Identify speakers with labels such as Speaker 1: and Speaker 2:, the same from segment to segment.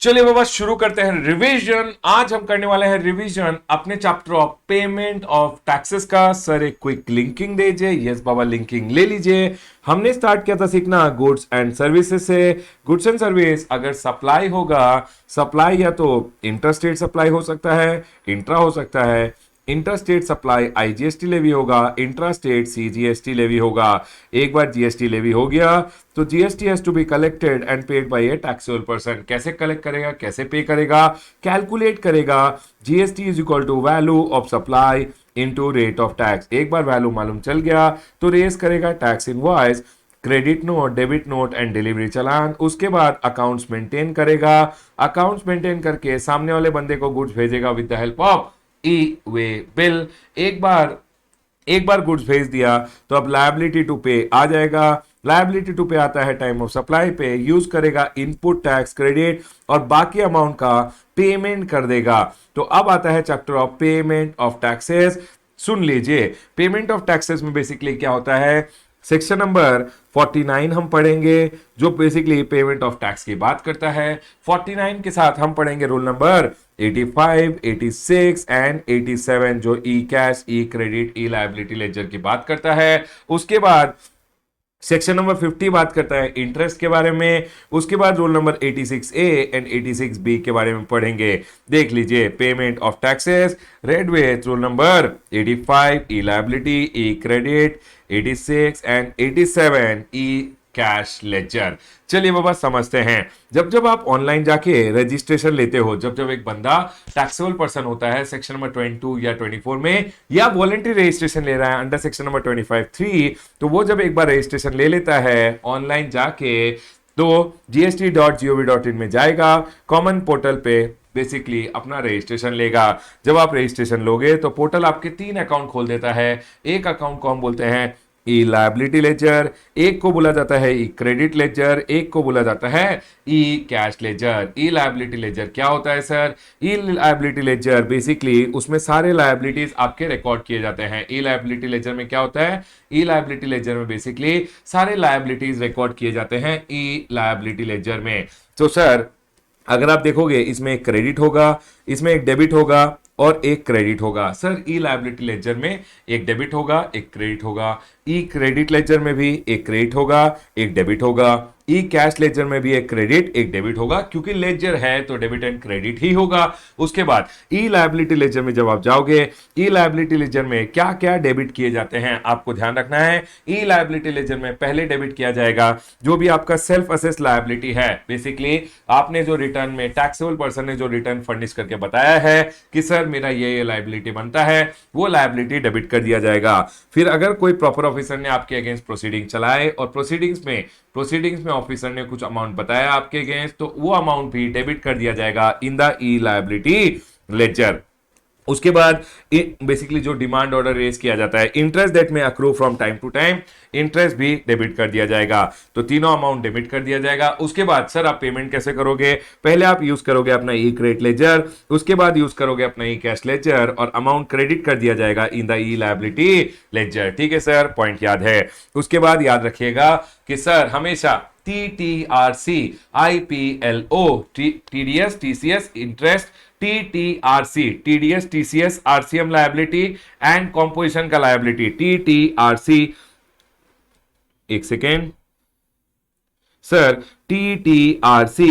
Speaker 1: चलिए बाबा शुरू करते हैं रिवीजन। आज हम करने वाले हैं रिवीजन अपने chapter of payment of taxes का। सर एक क्विक लिंकिंग दीजिए। यस बाबा लिंकिंग ले लीजिए। हमने स्टार्ट किया था सीखना गुड्स एंड सर्विसेज से। गुड्स एंड सर्विस अगर सप्लाई होगा, सप्लाई या तो इंटरस्टेट सप्लाई हो सकता है, इंट्रा हो सकता है। इंटरस्टेट सप्लाई आईजीएसटी लेवी होगा, इंट्रास्टेट सीजीएसटी लेवी होगा। एक बार जीएसटी लेवी हो गया तो GST has to be collected and paid by a taxable person. कैसे कलेक्ट करेगा, कैसे पे करेगा, कैलकुलेट करेगा। GST is equal to value of supply into rate of tax. एक बार वैल्यू मालूम चल गया तो रेस करेगा tax invoice, credit note, debit note and delivery challan. उसके बाद अकाउंट्स मेंटेन करेगा। अकाउंट्स मेंटेन करके सामने वाले बंदे को गुड्स भेजेगा with the help of E way bill. एक बार गुड्स भेज दिया तो अब लायबिलिटी टू पे आ जाएगा। लायबिलिटी टू पे आता है टाइम ऑफ सप्लाई पे, यूज करेगा इनपुट टैक्स क्रेडिट और बाकी अमाउंट का पेमेंट कर देगा। तो अब आता है chapter of payment of taxes. सुन लीजिए, पेमेंट ऑफ टैक्सेस में बेसिकली क्या होता है, सेक्शन नंबर 49 हम पढ़ेंगे जो बेसिकली पेमेंट ऑफ टैक्स की बात करता है। 49 के साथ हम पढ़ेंगे रूल नंबर 85, 86 एंड 87 जो ई कैश, ई क्रेडिट, ई लायबिलिटी लेजर की बात करता है। उसके बाद सेक्शन नंबर 50 बात करता है इंटरेस्ट के बारे में। उसके बाद rule number 86A and 86B के बारे में पढ़ेंगे। देख लीजिए, payment of taxes red with rule number 85 E liability, E credit, 86 and 87 E cash laser. चलिए बाबा समझते हैं। जब जब आप ऑनलाइन जाके रजिस्ट्रेशन लेते हो, जब जब एक बंदा टैक्सेबल पर्सन होता है सेक्शन नंबर 22 या 24 में, या वॉलंटरी रजिस्ट्रेशन ले रहा है अंडर सेक्शन नंबर 25(3), तो वो जब एक बार रजिस्ट्रेशन ले लेता है ऑनलाइन जाके तो gst.gov.in में जाएगा, कॉमन पोर्टल पे बेसिकली अपना रजिस्ट्रेशन लेगा। जब आप रजिस्ट्रेशन लोगे तो पोर्टल आपके 3 अकाउंट खोल देता है। एक अकाउंट को हम बोलते हैं ई लायबिलिटी लेजर, एक को बोला जाता है ई क्रेडिट लेजर, एक को बोला जाता है ई कैश लेजर। ई लायबिलिटी लेजर क्या होता है सर? ई लायबिलिटी लेजर बेसिकली उसमें सारे लायबिलिटीज आपके रिकॉर्ड किए जाते हैं। ई लायबिलिटी लेजर में क्या होता है? ई लायबिलिटी लेजर में बेसिकली सारे लायबिलिटीज रिकॉर्ड किए जाते हैं ई लायबिलिटी लेजर में। तो सर अगर आप देखोगे इसमें एक क्रेडिट होगा, इसमें एक डेबिट होगा और एक क्रेडिट होगा। सर ई लायबिलिटी लेजर में एक डेबिट होगा, एक क्रेडिट होगा। ई क्रेडिट लेजर में भी एक क्रेडिट होगा, एक डेबिट होगा। ई कैश लेजर में भी एक क्रेडिट, एक डेबिट होगा, क्योंकि लेजर है तो डेबिट एंड क्रेडिट ही होगा। उसके बाद ई लायबिलिटी लेजर में जब आप जाओगे, ई लायबिलिटी लेजर में क्या क्या डेबिट किए जाते हैं आपको ध्यान रखना है। ई लायबिलिटी लेजर में पहले डेबिट किया जाएगा जो भी आपका सेल्फ असेस लायबिलिटी है। बेसिकली आपने जो रिटर्न में, टैक्सेबल पर्सन ने जो रिटर्न फर्निश करके बताया है कि सर मेरा ये लायबिलिटी बनता है, वो लायबिलिटी डेबिट कर दिया जाएगा। फिर अगर कोई प्रॉपर ऑफिसर ने आपके अगेंस्ट प्रोसीडिंग चलाए और प्रोसीडिंग्स में ऑफिसर ने कुछ अमाउंट बताया आपके अगेंस्ट, तो वो अमाउंट भी डेबिट कर दिया जाएगा in the E liability ledger. उसके बाद बेसिकली जो डिमांड ऑर्डर रेज किया जाता है, इंटरेस्ट दैट में accrue from time to time, interest भी डेबिट कर दिया जाएगा। तो तीनों अमाउंट डेबिट कर दिया जाएगा। उसके बाद सर आप पेमेंट कैसे करोगे? पहले आप यूज करोगे अपना ई क्रेडिट लेजर, उसके बाद यूज करोगे अपना ई कैश लेजर और अमाउंट क्रेडिट कर दिया जाएगा in the E liability ledger. ठीक है सर, पॉइंट याद है। उसके बाद याद रखिएगा कि सर हमेशा TTRC, IPLO, TDS, TCS, interest, TTRC, TDS, TCS, RCM liability and composition का लायबिलिटी TTRC। एक सेकेंड सर, TTRC,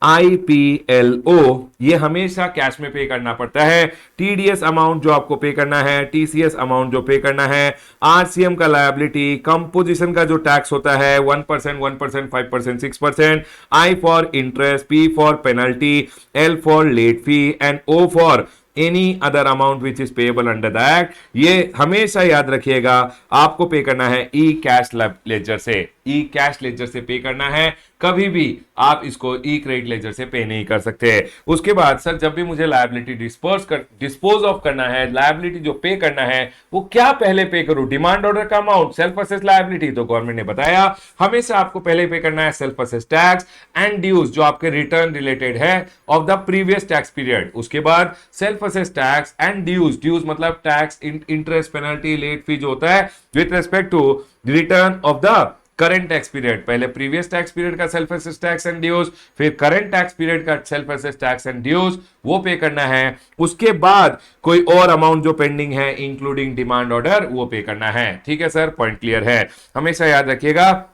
Speaker 1: IPLO ये हमेशा कैश में पे करना पड़ता है। TDS अमाउंट जो आपको पे करना है, TCS अमाउंट जो पे करना है, RCM का लायबिलिटी, कंपोजिशन का जो टैक्स होता है 1%, 1%, 5%, 6%, I for interest, P for penalty, L for late fee and O for any other amount which is payable under the act. ये हमेशा याद रखिएगा, आपको पे करना है ई कैश लेजर से। ई कैश लेजर से पे करना है, कभी भी आप इसको ई क्रेडिट लेजर से पे नहीं कर सकते। उसके बाद सर जब भी मुझे लायबिलिटी डिस्पोज ऑफ करना है, लायबिलिटी जो पे करना है वो क्या पहले पे करूं? डिमांड ऑर्डर का अमाउंट, सेल्फ असेस लायबिलिटी, तो गवर्नमेंट ने बताया हमेशा आपको पहले पे करना है self assess tax and dues जो आपके रिटर्न रिलेटेड है of the previous tax period. उसके बाद self assess tax and dues मतलब tax, interest, penalty, late fee जो होता है with respect to return of the current tax period, पहले प्रीवियस टैक्स पीरियड का self assessed tax and dues, फिर current tax period का self assessed tax and dues, वो pay करना है। उसके बाद कोई और अमाउंट जो पेंडिंग है इंक्लूडिंग डिमांड ऑर्डर वो पे करना है। ठीक है सर, पॉइंट क्लियर है। हमेशा याद रखिएगा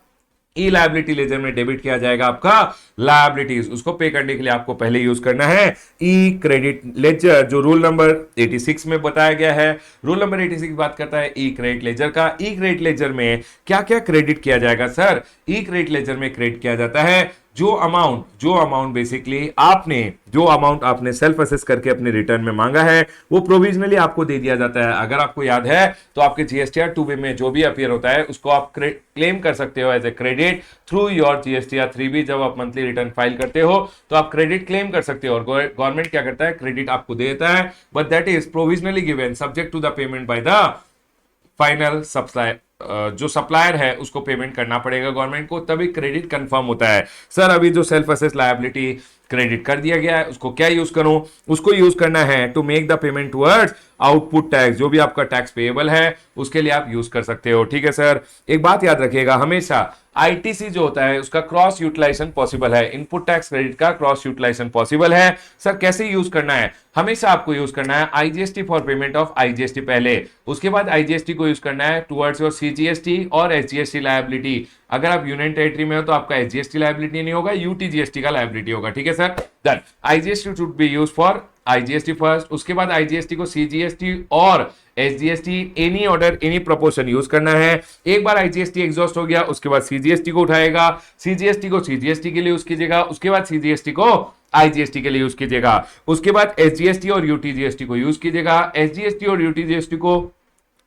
Speaker 1: ई लायबिलिटी लेजर में डेबिट किया जाएगा आपका लायबिलिटीज, उसको पे करने के लिए आपको पहले यूज करना है ई क्रेडिट लेजर, जो रूल नंबर 86 में बताया गया है। रूल नंबर 86 बात करता है ई क्रेडिट लेजर का। ई क्रेडिट लेजर में क्या क्या क्रेडिट किया जाएगा सर? ई क्रेडिट लेजर में क्रेडिट किया जाता है जो अमाउंट बेसिकली जो अमाउंट आपने सेल्फ असेस करके अपने रिटर्न में मांगा है वो प्रोविजनली आपको दे दिया जाता है। अगर आपको याद है तो आपके जीएसटीआर 2B में जो भी अपीयर होता है उसको आप क्लेम कर सकते हो as a credit through your GSTR 3B। जब आप मंथली रिटर्न फाइल करते हो तो आप क्रेडिट क्लेम कर सकते हो और गवर्नमेंट क्या करता है, क्रेडिट आपको दे देता है, but that is provisionally given subject to the payment by the final supplier. जो सप्लायर है उसको पेमेंट करना पड़ेगा गवर्नमेंट को, तभी क्रेडिट कंफर्म होता है। सर अभी जो सेल्फ असेस लायबिलिटी क्रेडिट कर दिया गया है उसको क्या यूज करूं? उसको यूज करना है to make the payment towards output tax, जो भी आपका टैक्स पेएबल है उसके लिए आप यूज कर सकते हो। ठीक है सर, एक बात याद रखिएगा, हमेशा आईटीसी जो होता है उसका क्रॉस यूटिलाइजेशन पॉसिबल है, इनपुट टैक्स क्रेडिट का क्रॉस यूटिलाइजेशन पॉसिबल है। सर कैसे यूज करना है? हमेशा आपको यूज करना है IGST for payment of IGST पहले, उसके बाद आईजीएसटी को यूज करना है टुवर्ड्स योर सीजीएसटी और एसजीएसटी लायबिलिटी। अगर आप यूनियन टेरिटरी में हो तो आपका एसजीएसटी लायबिलिटी नहीं होगा, यूटीजीएसटी का लायबिलिटी होगा। ठीक है sir, done. IGST should be used for IGST first, उसके बाद आईजीएसटी को सीजीएसटी और SGST any order any proportion use करना है। एक बार आईजीएसटी एग्जॉस्ट हो गया उसके बाद सीजीएसटी को उठाएगा, सीजीएसटी को सीजीएसटी के लिए यूज कीजिएगा, उसके बाद सीजीएसटी को आईजीएसटी के लिए यूज कीजिएगा, उसके बाद एसजीएसटी और यूटीजीएसटी को यूज कीजिएगा। एसजीएसटी और यूटीजीएसटी को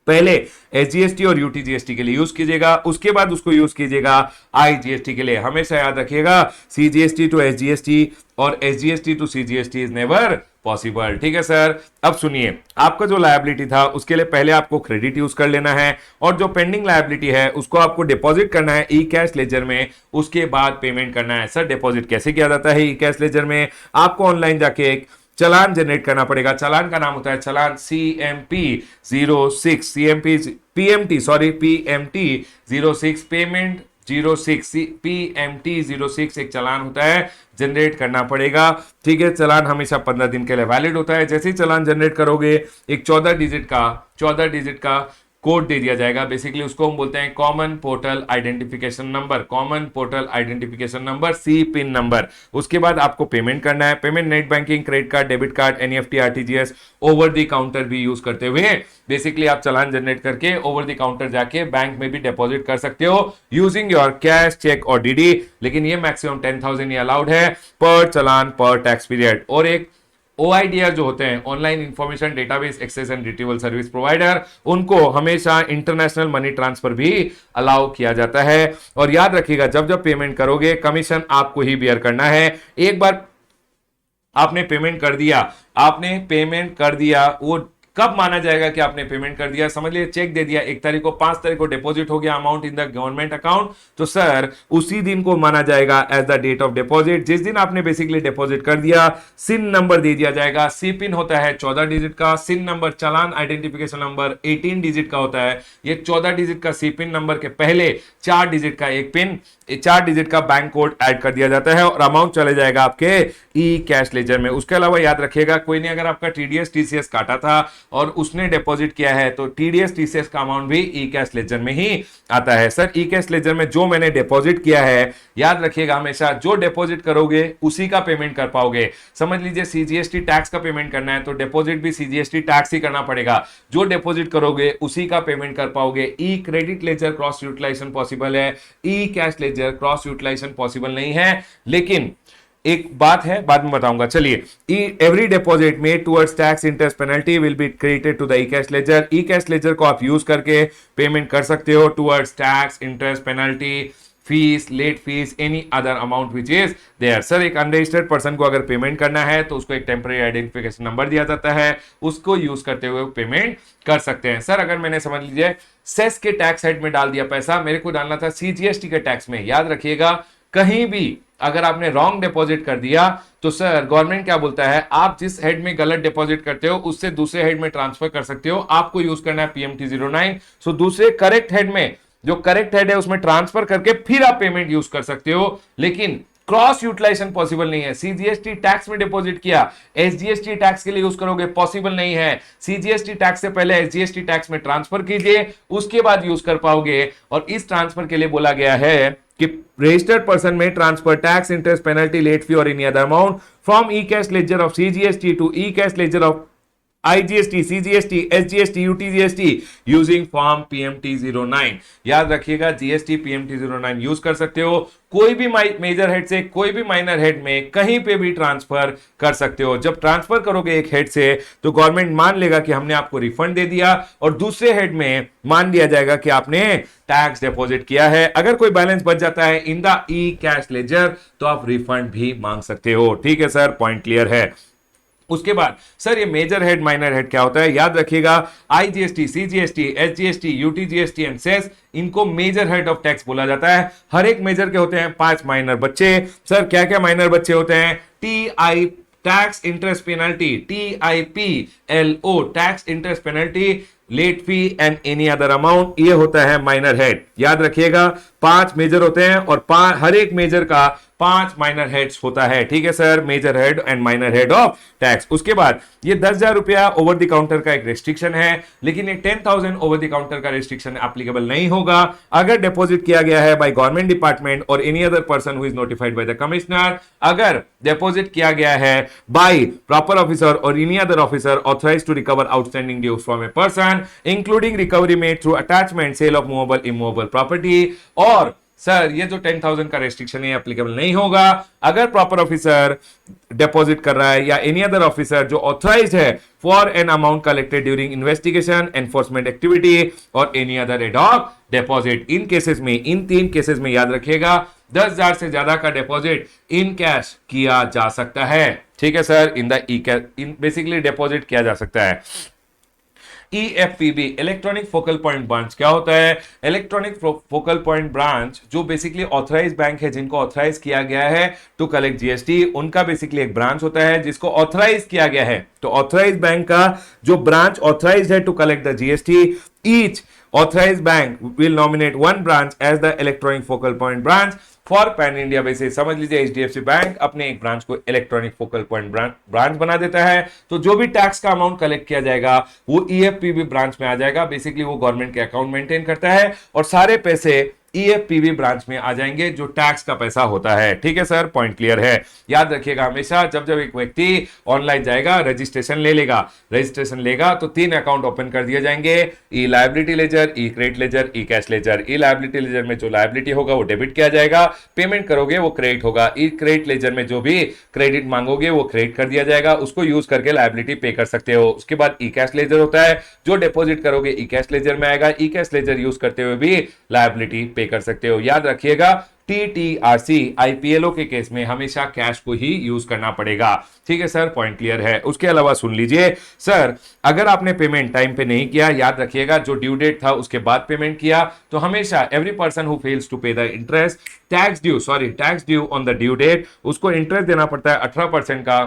Speaker 1: पहले एसजीएसटी और यूटीजीएसटी के लिए यूज कीजिएगा, उसके बाद उसको यूज कीजिएगा आईजीएसटी के लिए। हमेशा याद रखिएगा सीजीएसटी टू एसजीएसटी और SGST to CGST is never possible. ठीक है सर, अब सुनिए, आपका जो लायबिलिटी था उसके लिए पहले आपको क्रेडिट यूज कर लेना है और जो पेंडिंग लायबिलिटी है उसको आपको डिपॉजिट करना है ई कैश लेजर में, उसके बाद पेमेंट करना है। सर डिपॉजिट कैसे किया जाता है ई कैश लेजर में? आपको ऑनलाइन जाके एक चालान जनरेट करना पड़ेगा। चालान का नाम होता है चालान CMP06 PMT 06 पेमेंट 06 PMT 06 एक चालान होता है, जनरेट करना पड़ेगा। ठीक है, चालान हमेशा 15 दिन के लिए वैलिड होता है। जैसे ही चालान जनरेट करोगे एक 14 डिजिट का कोड दे दिया जाएगा। बेसिकली उसको हम बोलते हैं common portal identification number C PIN number. उसके बाद आपको पेमेंट करना है। Payment net banking, credit card, debit card, NEFT, RTGS, over the counter भी यूज करते हुए बेसिकली आप चालान जनरेट करके ओवर द काउंटर जाके बैंक में भी डिपॉजिट कर सकते हो यूजिंग योर कैश, चेक और डीडी। लेकिन ये मैक्सिमम 10,000 ही अलाउड है पर चालान पर टैक्स पीरियड। और एक OIDR जो होते हैं online information database access and retrieval service provider, उनको हमेशा इंटरनेशनल मनी ट्रांसफर भी अलाउ किया जाता है। और याद रखिएगा जब जब पेमेंट करोगे कमीशन आपको ही बियर करना है। एक बार आपने पेमेंट कर दिया वो कब माना जाएगा कि आपने पेमेंट कर दिया? समझ लीजिए चेक दे दिया 1 तारीख को, 5 तारीख को डिपॉजिट हो गया amount in the government account, तो सर उसी दिन को माना जाएगा as the date of deposit. जिस दिन आपने बेसिकली डिपॉजिट कर दिया सिन नंबर दे दिया जाएगा। सी पिन होता है 14 डिजिट का, सिन नंबर चालान आइडेंटिफिकेशन नंबर 18 डिजिट का होता है। ये 14 डिजिट का सी पिन नंबर के पहले 4 डिजिट का एक पिन, 4 डिजिट का बैंक कोड ऐड कर दिया जाता है और अमाउंट चले जाएगा आपके ई कैश लेजर में। उसके अलावा याद रखिएगा कोई नहीं अगर आपका टीडीएस टीसीएस काटा था और उसने डिपॉजिट किया है तो टीडीएस टीसीएस का अमाउंट भी ई कैश लेजर में ही आता है। सर ई कैश लेजर में जो मैंने डिपॉजिट किया है, याद रखिएगा हमेशा जो डिपॉजिट करोगे उसी का पेमेंट कर पाओगे। समझ लीजिए सीजीएसटी टैक्स का पेमेंट करना है तो डिपॉजिट भी सीजीएसटी टैक्स ही करना पड़ेगा। जो डिपॉजिट करोगे उसी का पेमेंट कर पाओगे। E credit ledger cross utilisation possible है, e cash ledger cross utilisation possible नहीं है। लेकिन एक बात है बाद में बताऊंगा। चलिए, every deposit made towards tax interest penalty will be credited to the E cash ledger. E cash ledger को आप यूज करके पेमेंट कर सकते हो towards tax, interest, penalty, fees, late fees, any other amount which is there. Sir एक unregistered person को अगर payment करना है तो उसको एक टेम्पररी आइडेंटिफिकेशन नंबर दिया जाता है, उसको यूज करते हुए पेमेंट कर सकते हैं। सर अगर मैंने समझ लीजिए सेस के टैक्स हेड में डाल दिया पैसा, मेरे को डालना था सीजीएसटी के टैक्स में, याद रखिएगा कहीं भी अगर आपने रॉन्ग डिपॉजिट कर दिया तो सर गवर्नमेंट क्या बोलता है, आप जिस हेड में गलत डिपॉजिट करते हो उससे दूसरे हेड में ट्रांसफर कर सकते हो। आपको यूज करना है PMT 09। सो दूसरे करेक्ट हेड में जो करेक्ट हेड है उसमें ट्रांसफर करके फिर आप पेमेंट यूज कर सकते हो, लेकिन क्रॉस यूटिलाइजेशन पॉसिबल नहीं है। सीजीएसटी टैक्स में डिपॉजिट किया, एसजीएसटी टैक्स के लिए यूज करोगे, पॉसिबल नहीं है। सीजीएसटी टैक्स से पहले एसजीएसटी टैक्स में ट्रांसफर कीजिए, उसके बाद यूज कर पाओगे। और इस ट्रांसफर के लिए बोला गया है कि registered person may transfer tax, interest, penalty, late fee or any other amount from e-cash ledger of CGST to e-cash ledger of IGST, CGST, SGST, UTGST using form PMT09। याद रखिएगा जीएसटी PMT09 यूज कर सकते हो, कोई भी major head से कोई भी माइनर हेड में कहीं पे भी ट्रांसफर कर सकते हो। जब ट्रांसफर करोगे एक हेड से तो गवर्नमेंट मान लेगा कि हमने आपको रिफंड दे दिया, और दूसरे हेड में मान लिया जाएगा कि आपने टैक्स डिपॉजिट किया है। अगर कोई बैलेंस बच जाता है in the E cash laser तो आप रिफंड भी मांग सकते हो। ठीक है सर, पॉइंट क्लियर है। उसके बाद सर ये मेजर हेड माइनर हेड क्या होता है, याद रखिएगा IGST, CGST, SGST, UTGST and cess, इनको मेजर हेड ऑफ टैक्स बोला जाता है। हर एक मेजर के होते हैं 5 माइनर बच्चे। सर क्या क्या माइनर बच्चे होते हैं? TI tax interest penalty, TIPLO tax interest penalty, late fee and any other amount, ये होता है माइनर हेड। याद रखिएगा 5 मेजर होते हैं और हर एक मेजर का 5 माइनर हेड्स होता है। ठीक है sir, major head and minor head of tax. उसके बाद ये 10,000 रुपया ओवर द काउंटर का एक रेस्ट्रिक्शन है, लेकिन ये 10,000 ओवर द काउंटर का रेस्ट्रिक्शन एप्लीकेबल नहीं होगा अगर डिपॉजिट किया गया है बाय गवर्नमेंट डिपार्टमेंट और any other person who is notified by the commissioner. अगर डिपॉजिट किया गया है बाय प्रॉपर ऑफिसर और any other officer authorised to recover outstanding dues from a person, including recovery made through attachment, sale of movable immovable property. और sir ये जो 10,000 का restriction है एप्लीकेबल नहीं होगा अगर प्रॉपर ऑफिसर डिपॉजिट कर रहा है या एनी अदर ऑफिसर जो ऑथराइज्ड है for an amount collected during investigation, enforcement activity और any other aid of deposit. In cases में, इन 3 केसेस में याद रखिएगा 10,000 से ज्यादा का डिपॉजिट इन कैश किया जा सकता है। ठीक है sir, in the in basically deposit किया जा सकता है। EFPB electronic focal point branch क्या होता है? इलेक्ट्रॉनिक फोकल पॉइंट ब्रांच जो बेसिकली ऑथराइज बैंक है, जिनको ऑथराइज किया गया है टू कलेक्ट जीएसटी, उनका बेसिकली एक ब्रांच होता है जिसको ऑथराइज किया गया है। तो ऑथराइज बैंक का जो ब्रांच ऑथराइज है to collect the GST, each authorized bank will nominate one branch as the electronic focal point branch for pan India basis. समझ लीजिए एचडीएफसी बैंक अपने एक ब्रांच को इलेक्ट्रॉनिक फोकल पॉइंट ब्रांच बना देता है, तो जो भी टैक्स का अमाउंट कलेक्ट किया जाएगा वो ईएफपीबी ब्रांच में आ जाएगा। बेसिकली वो गवर्नमेंट के अकाउंट मेंटेन करता है और सारे पैसे ईएफपीबी ब्रांच में आ जाएंगे जो टैक्स का पैसा होता है। ठीक है सर, पॉइंट क्लियर है। याद रखिएगा हमेशा जब जब एक व्यक्ति ऑनलाइन जाएगा रजिस्ट्रेशन ले लेगा, रजिस्ट्रेशन लेगा तो 3 अकाउंट ओपन कर दिए जाएंगे, ई लायबिलिटी लेजर, ई credit laser, E cash ledger. ई लायबिलिटी लेजर में जो लायबिलिटी होगा वो डेबिट किया जाएगा, पेमेंट करोगे वो क्रेडिट होगा। ई क्रेडिट लेजर में जो भी क्रेडिट मांगोगे वो क्रेडिट कर दिया जाएगा, उसको यूज करके लायबिलिटी पे कर सकते हो। उसके बाद ई कैश लेजर होता है, जो डिपॉजिट करोगे ई कैश लेजर में आएगा, ई कैश लेजर यूज करते हुए भी लायबिलिटी पे कर सकते हो। याद रखिएगा टीटीआरसी आईपीएलओ के केस में हमेशा कैश को ही यूज करना पड़ेगा। ठीक है सर, पॉइंट क्लियर है। उसके अलावा सुन लीजिए सर, अगर आपने पेमेंट टाइम पे नहीं किया, याद रखिएगा जो ड्यू डेट था उसके बाद पेमेंट किया, तो हमेशा every person who fails to pay the interest tax due on the due date, उसको इंटरेस्ट देना पड़ता है 18% का।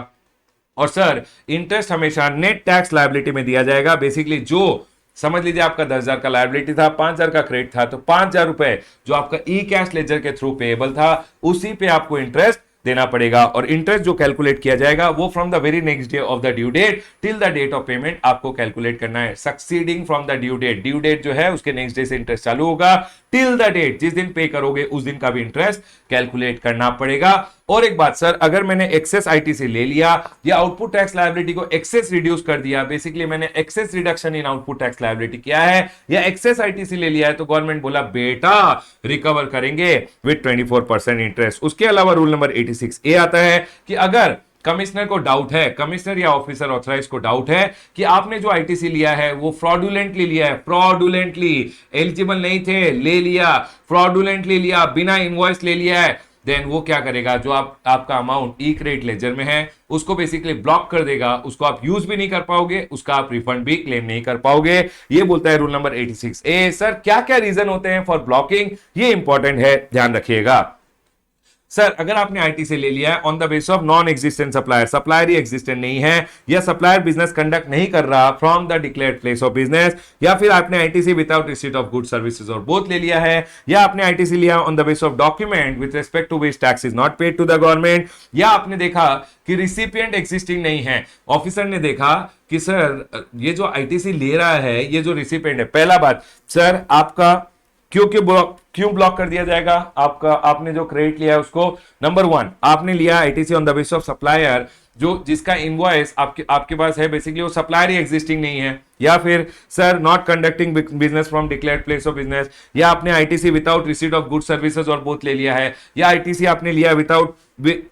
Speaker 1: और सर इंटरेस्ट हमेशा नेट टैक्स लायबिलिटी में दिया जाएगा। बेसिकली जो समझ लीजिए आपका 10,000 का लायबिलिटी था, 5,000 का क्रेडिट था, तो 5,000 रुपए जो आपका ई कैश लेजर के थ्रू पेएबल था उसी पे आपको इंटरेस्ट देना पड़ेगा। और इंटरेस्ट जो कैलकुलेट किया जाएगा वो from the very next day of the due date till the date of payment आपको कैलकुलेट करना है। Succeeding from the due date जो है उसके नेक्स्ट डे से इंटरेस्ट चालू होगा, टिल द डेट जिस दिन पे करोगे उस दिन का भी इंटरेस्ट कैलकुलेट करना पड़ेगा। और एक बात सर, अगर मैंने एक्सेस आईटीसी ले लिया या आउटपुट टैक्स लायबिलिटी को एक्सेस रिड्यूस कर दिया, बेसिकली मैंने excess reduction in output tax liability किया है या एक्सेस आईटीसी ले लिया है, तो गवर्नमेंट बोला बेटा रिकवर करेंगे विद 24% इंटरेस्ट। उसके अलावा रूल नंबर 86A आता है कि अगर कमिश्नर को डाउट है, कमिश्नर या ऑफिसर ऑथराइज को डाउट है कि आपने जो आईटीसी लिया है वो फ्रॉडुलेंटली लिया है, फ्रॉडुलेंटली एलिजिबल नहीं थे, ले लिया, फ्रॉडुलेंटली लिया, बिना इनवॉइस ले लिया है, देन वो क्या करेगा, जो आपका अमाउंट ई क्रेडिट लेजर में है उसको बेसिकली ब्लॉक कर देगा, उसको आप यूज भी नहीं कर पाओगे, उसका आप रिफंड भी क्लेम नहीं कर पाओगे। ये बोलता है रूल नंबर 86A। सर क्या क्या रीजन होते हैं फॉर ब्लॉकिंग, ये इंपॉर्टेंट है, ध्यान रखिएगा। सर अगर आपने आईटीसी ले लिया है on the base of non existent supplier, supplier ही एग्जिस्टेंट नहीं है या सप्लायर बिजनेस कंडक्ट नहीं कर रहा from the declared place of business, या फिर आपने ITC without receipt of good services और बोथ ले लिया है, या आपने आईटीसी लिया on the base of document with respect to which tax is not paid to the government, या आपने देखा कि रिसिपिएंट एग्जिस्टिंग नहीं है, ऑफिसर ने देखा कि सर ये जो आईटीसी ले रहा है ये जो रिसिपिएंट है, पहला बात सर आपका क्यों ब्लॉक कर दिया जाएगा, आपका आपने जो क्रेडिट लिया है उसको, नंबर वन आपने लिया ITC on the base of supplier जो जिसका इनवॉइस आपके पास है, बेसिकली वो सप्लायर ही एग्जिस्टिंग नहीं है, या फिर sir not conducting business from declared place of business, या आपने ITC without receipt of good services और बोथ ले लिया है, या आईटीसी आपने लिया without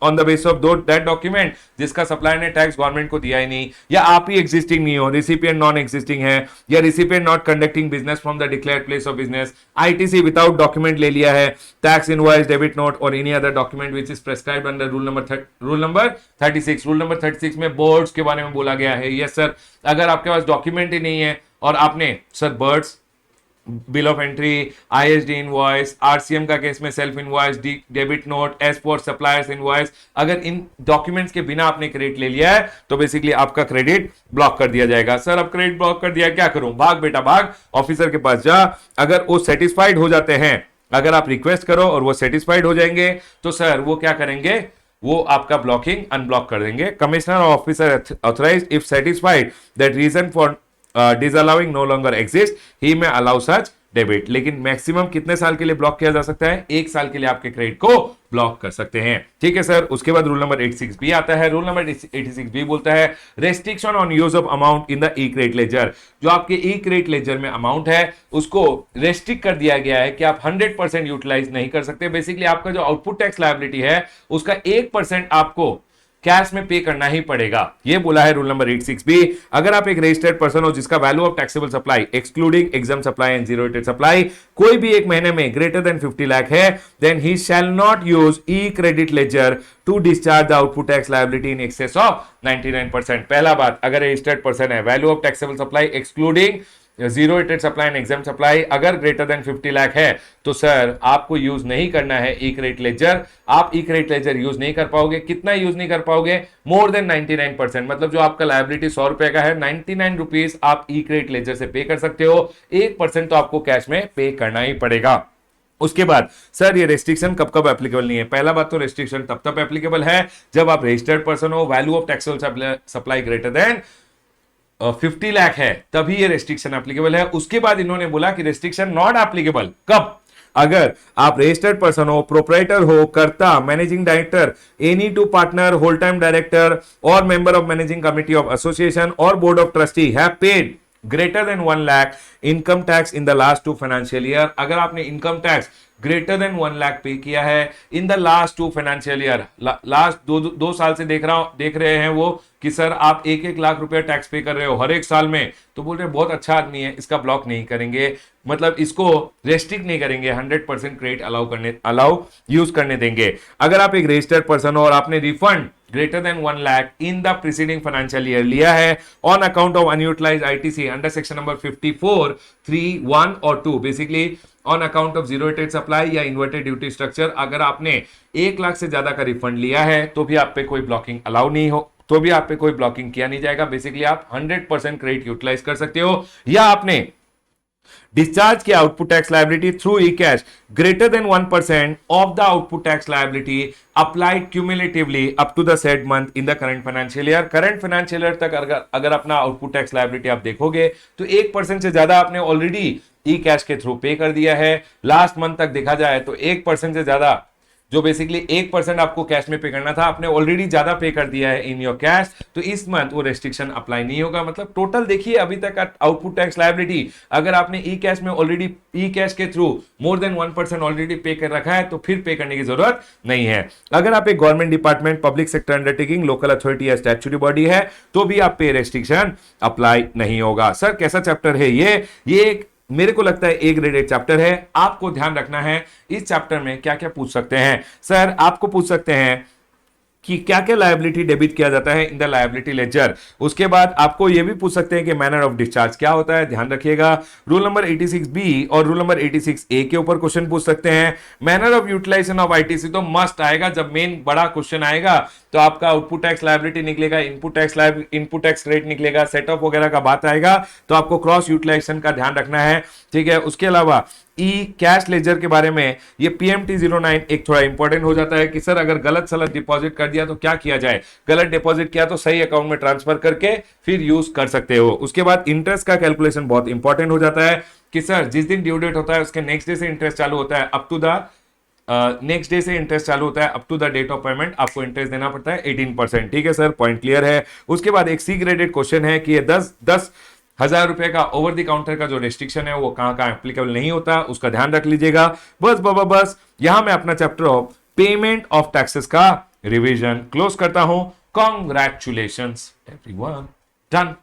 Speaker 1: on the base of that document जिसका सप्लायर ने टैक्स गवर्नमेंट को दिया ही नहीं, या आप ही एग्जिस्टिंग नहीं हो, रिसिपिएंट नॉन एग्जिस्टिंग है, या recipient not conducting business from the declared place of business, ITC without document ले लिया है, टैक्स इनवॉइस, डेबिट नोट और any other document which is prescribed under rule number 36। Rule number 36 में boards के बारे में बोला गया है। यस सर, अगर आपके पास डॉक्यूमेंट ही नहीं है और आपने sir birds bill of entry, ISD invoice, RCM का केस में self invoice, debit note, as per suppliers invoice, अगर इन डॉक्यूमेंट्स के बिना आपने क्रेडिट ले लिया है तो बेसिकली आपका क्रेडिट ब्लॉक कर दिया जाएगा। सर अब क्रेडिट ब्लॉक कर दिया, क्या करूं? भाग बेटा भाग, ऑफिसर के पास जा, अगर वो सेटिस्फाइड हो जाते हैं, अगर आप रिक्वेस्ट करो और वो सेटिस्फाइड हो जाएंगे तो सर वो क्या करेंगे, वो आपका ब्लॉकिंग अनब्लॉक कर देंगे। Commissioner officer authorise if satisfied that reason for disallowing no longer exist he may allow such debit. लेकिन मैक्सिमम कितने साल के लिए ब्लॉक किया जा सकता है? 1 साल के लिए आपके क्रेडिट को ब्लॉक कर सकते हैं। ठीक है सर। उसके बाद रूल नंबर 86 भी आता है। रूल नंबर 86 भी बोलता है restriction on use of amount in the E credit laser. जो आपके ई क्रेडिट लेजर में अमाउंट है उसको रेस्ट्रिक्ट कर दिया गया है कि आप 100% यूटिलाइज नहीं कर सकते। बेसिकली आपका जो आउटपुट टैक्स लायबिलिटी है उसका 1% आपको कैश में पे करना ही पड़ेगा। ये बोला है रूल नंबर 86 भी। अगर आप एक रजिस्टर्ड पर्सन हो जिसका value of taxable supply excluding exempt supply and zero rated supply कोई भी एक महीने में ग्रेटर देन 50 लाख है, then he shall not use E credit ledger to discharge the output tax liability in excess of 99%। पहला बात, अगर रजिस्टर्ड पर्सन है, value of taxable supply excluding zero rated supply and exempt supply अगर greater than 50 lakh है तो sir आपको use नहीं करना है ई क्रेडिट लेजर। आप ई क्रेडिट लेजर यूज नहीं कर पाओगे। कितना यूज नहीं कर पाओगे? More than 99%। मतलब जो आपका लायबिलिटी 100 रुपए का है, 99 रुपीज आप ई क्रेडिट लेजर से पे कर सकते हो। 1% तो आपको कैश में पे करना ही पड़ेगा। उसके बाद सर ये रेस्ट्रिक्शन कब कब एप्लीकेबल नहीं है? पहला बात तो रेस्ट्रिक्शन तब तक एप्लीकेबल है जब आप रजिस्टर्ड पर्सन हो, value of taxable supply greater than 50 lakh है, तभी ये रेस्ट्रिक्शन एप्लीकेबल है। उसके बाद इन्होंने बोला कि रेस्ट्रिक्शन नॉट एप्लीकेबल कब? अगर आप रजिस्टर्ड पर्सन हो, प्रोप्राइटर हो, karta, managing director, any two partner, whole time director और member of managing committee of association और board of trustee have paid greater than 1 lakh income tax in the last 2 financial year. अगर आपने income tax greater than 1 lakh pay किया है in the last 2 financial year, last दो साल से देख रहे हैं वो कि सर आप 1-1 लाख रुपए टैक्स पे कर रहे हो हर एक साल में, तो बोल रहे हैं बहुत अच्छा आदमी है, इसका ब्लॉक नहीं करेंगे, मतलब इसको रेस्ट्रिक्ट नहीं करेंगे, 100% क्रेडिट अलाउ यूज करने देंगे। अगर आप एक रजिस्टर्ड पर्सन हो और आपने refund greater than 1 lakh in the preceding financial year लिया है on account of unutilised ITC under section number 54(3)(1 और 2, basically on account of zero rated supply या इन्वर्टेड ड्यूटी स्ट्रक्चर, अगर आपने 1 लाख से ज्यादा का रिफंड लिया है तो भी आप पे कोई ब्लॉकिंग अलाउ नहीं हो, तो भी आप पे कोई ब्लॉकिंग किया नहीं जाएगा। बेसिकली आप 100% क्रेडिट यूटिलाइज कर सकते हो। या आपने डिस्चार्ज किया output tax liability through E cash greater than 1% of the output tax liability applied cumulatively up to the said month in the current financial year. Current financial year तक अगर अपना output tax liability आप देखोगे तो 1% से ज्यादा आपने already E cash के थ्रू पे कर दिया है। लास्ट मंथ तक देखा जाए तो 1% से ज्यादा, जो बेसिकली 1% आपको कैश में पे करना था, आपने ऑलरेडी ज्यादा पे कर दिया है इन योर कैश, तो इस मंथ वो रेस्ट्रिक्शन अप्लाई नहीं होगा। मतलब टोटल देखिए अभी तक आउटपुट टैक्स लायबिलिटी अगर आपने ई कैश में ऑलरेडी ई कैश के थ्रू मोर देन 1% ऑलरेडी पे कर रखा है तो फिर पे करने की जरूरत नहीं है। अगर आप एक government department, public sector undertaking, local authority या स्टैट्यूटरी बॉडी है तो भी आप पे रेस्ट्रिक्शन अप्लाई नहीं होगा। सर कैसा चैप्टर है ये एक मेरे को लगता है ए ग्रेडेड चैप्टर है। आपको ध्यान रखना है इस चैप्टर में क्या क्या पूछ सकते हैं। सर आपको पूछ सकते हैं कि क्या क्या लायबिलिटी डेबिट किया जाता है इन द लायबिलिटी लेजर। उसके बाद आपको यह भी पूछ सकते हैं कि मैनर ऑफ डिस्चार्ज क्या होता है, ध्यान रखिएगा। रूल नंबर 86 बी और रूल नंबर 86 ए के ऊपर क्वेश्चन पूछ सकते हैं। Manner of utilisation of ITC तो मस्ट आएगा, जब मेन बड़ा क्वेश्चन आएगा तो आपका आउटपुट टैक्स लायबिलिटी निकलेगा, इनपुट टैक्स रेट निकलेगा, सेट ऑफ वगैरह का बात आएगा, तो आपको क्रॉस यूटिलाइजेशन का ध्यान रखना है, ठीक है। उसके अलावा ई कैश लेजर के बारे में ये पीएमटी 09 एक थोड़ा इंपॉर्टेंट हो जाता है कि सर अगर गलत सलत डिपॉजिट कर दिया तो क्या किया जाए, गलत डिपॉजिट किया तो सही अकाउंट में ट्रांसफर करके फिर यूज कर सकते हो। उसके बाद इंटरेस्ट का कैलकुलेशन बहुत इंपॉर्टेंट हो जाता है कि सर जिस दिन ड्यू डेट होता है उसके नेक्स्ट डे से इंटरेस्ट चालू होता है, up to the next day से इंटरेस्ट चालू होता है, up to the date of payment आपको इंटरेस्ट देना पड़ता है 18%, ठीक है सर, पॉइंट क्लियर है। उसके बाद एक सी ग्रेडेड क्वेश्चन है कि ये 10,000 रुपए का ओवर द काउंटर का जो रेस्ट्रिक्शन है वो कहां कहां एप्लीकेबल नहीं होता, उसका ध्यान रख लीजिएगा। बस बाबा बस, यहां मैं अपना chapter of payment of taxes का रिवीजन क्लोज करता हूं। Congratulations everyone, done.